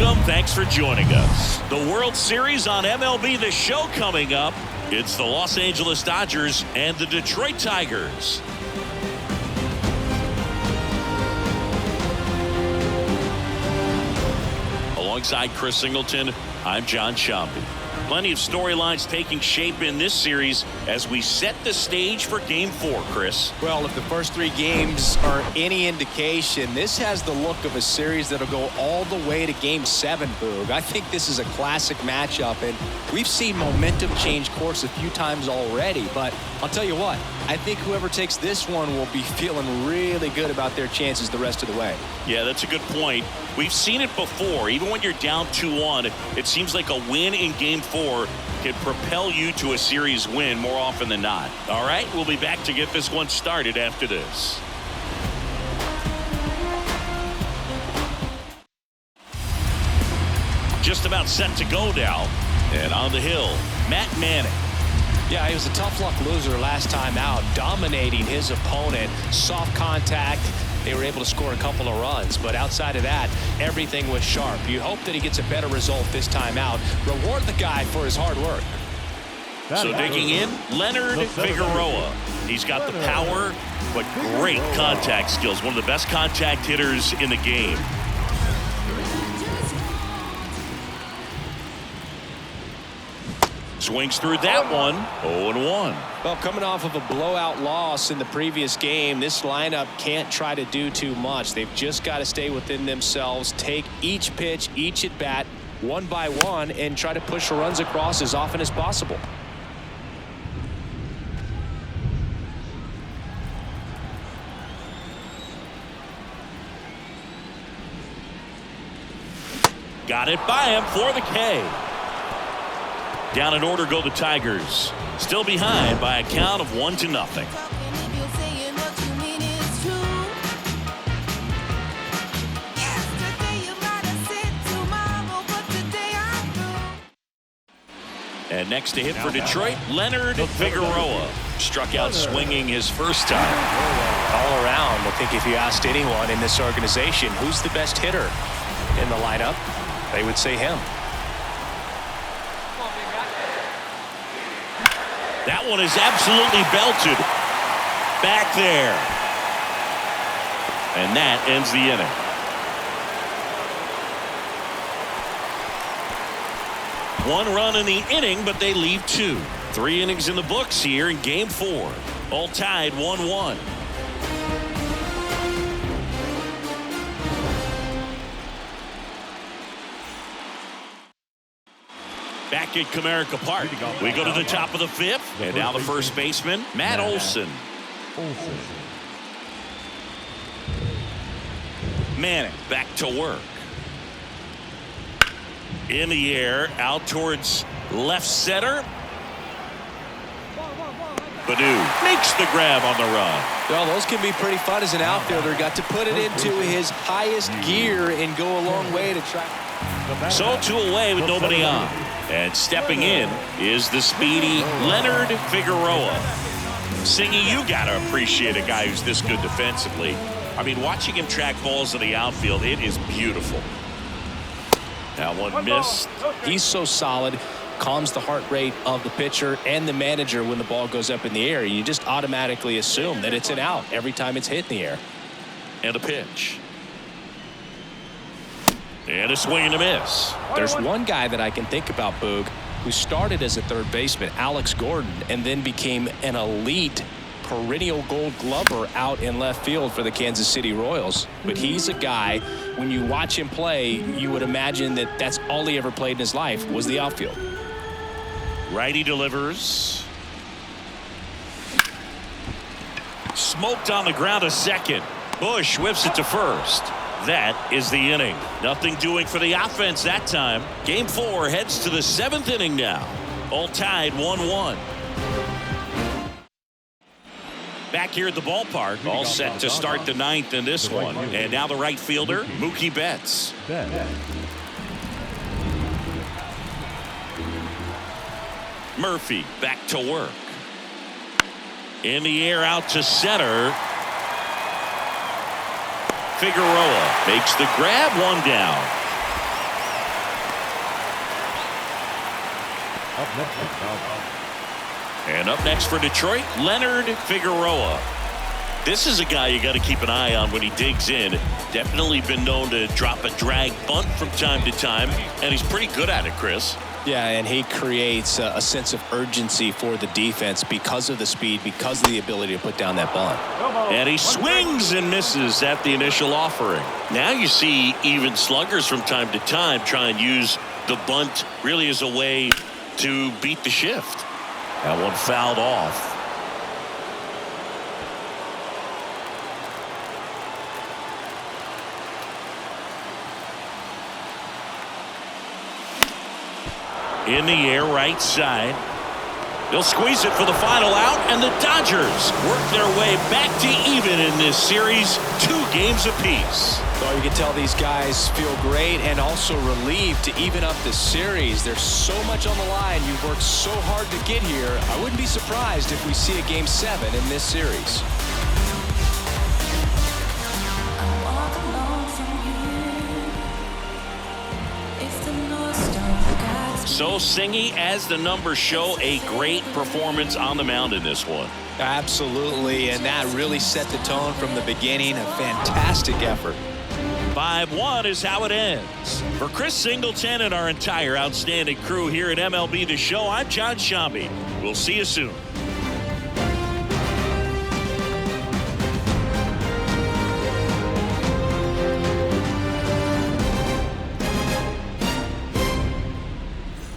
Welcome. Thanks for joining us. The World Series on MLB The Show coming up. It's the Los Angeles Dodgers and the Detroit Tigers. Alongside Chris Singleton, I'm John Shambi. Plenty of storylines taking shape in this series as we set the stage for Game 4, Chris. Well, if the first 3 games are any indication, this has the look of a series that'll go all the way to Game 7, Boog. I think this is a classic matchup, and we've seen momentum change course a few times already. But I'll tell you what, I think whoever takes this one will be feeling really good about their chances the rest of the way. Yeah, that's a good point. We've seen it before. Even when you're down 2-1, it seems like a win in Game 4 can propel you to a series win more often than not. All right, we'll be back to get this one started after this. Just about set to go now. And on the hill, Matt Manning. Yeah, he was a tough luck loser last time out, dominating his opponent. Soft contact. They were able to score a couple of runs, but outside of that, everything was sharp. You hope that he gets a better result this time out. Reward the guy for his hard work. So digging in, Leonard Figueroa. He's got the power, but great contact skills. One of the best contact hitters in the game. Swings through that one. 0-1. Well, coming off of a blowout loss in the previous game, this lineup can't try to do too much. They've just got to stay within themselves, take each pitch, each at bat, one by one, and try to push the runs across as often as possible. Got it by him for the K. Down in order go the Tigers. Still behind by a count of 1-0. And next to hit for Detroit, Leonard Figueroa. Struck out swinging his first time. All around, I think if you asked anyone in this organization who's the best hitter in the lineup, they would say him. That one is absolutely belted. Back there. And that ends the inning. One run in the inning, but they leave 2. 3 innings in the books here in Game 4. All tied 1-1. Back at Comerica Park, we go to the top of the 5th, and now the first baseman, Matt Olson. Manning back to work. In the air, out towards left center. Badu makes the grab on the run. Well, those can be pretty fun as an outfielder. Got to put it into his highest gear and go a long way to try. So 2 away with nobody on. And stepping in is the speedy Leonard Figueroa. Singy, you got to appreciate a guy who's this good defensively. I mean, watching him track balls in the outfield, it is beautiful. That one missed. He's so solid, calms the heart rate of the pitcher and the manager when the ball goes up in the air. You just automatically assume that it's an out every time it's hit in the air. And a pitch. And a swing and a miss. There's one guy that I can think about, Boog, who started as a third baseman, Alex Gordon, and then became an elite perennial Gold Glover out in left field for the Kansas City Royals. But he's a guy, when you watch him play, you would imagine that that's all he ever played in his life was the outfield. Righty delivers. Smoked on the ground a second. Bush whips it to first. That is the inning. Nothing doing for the offense that time. Game 4 heads to the 7th inning now. All tied 1-1. Back here at the ballpark, all set to start the 9th in this one. And now the right fielder, Mookie Betts. Murphy back to work. In the air out to center. Figueroa makes the grab, one down. And up next for Detroit, Leonard Figueroa. This is a guy you got to keep an eye on when he digs in. Definitely been known to drop a drag bunt from time to time, and he's pretty good at it, Chris. Yeah, and he creates a sense of urgency for the defense because of the speed, because of the ability to put down that bunt. And he swings and misses at the initial offering. Now you see even sluggers from time to time try and use the bunt really as a way to beat the shift. That one fouled off. In the air, right side. They'll squeeze it for the final out, and the Dodgers work their way back to even in this series, 2 games apiece. Well, you can tell these guys feel great and also relieved to even up this series. There's so much on the line. You've worked so hard to get here. I wouldn't be surprised if we see a Game 7 in this series. So Singy, as the numbers show, a great performance on the mound in this one. Absolutely, and that really set the tone from the beginning. A fantastic effort. 5-1 is how it ends. For Chris Singleton and our entire outstanding crew here at MLB The Show, I'm John Shambi. We'll see you soon.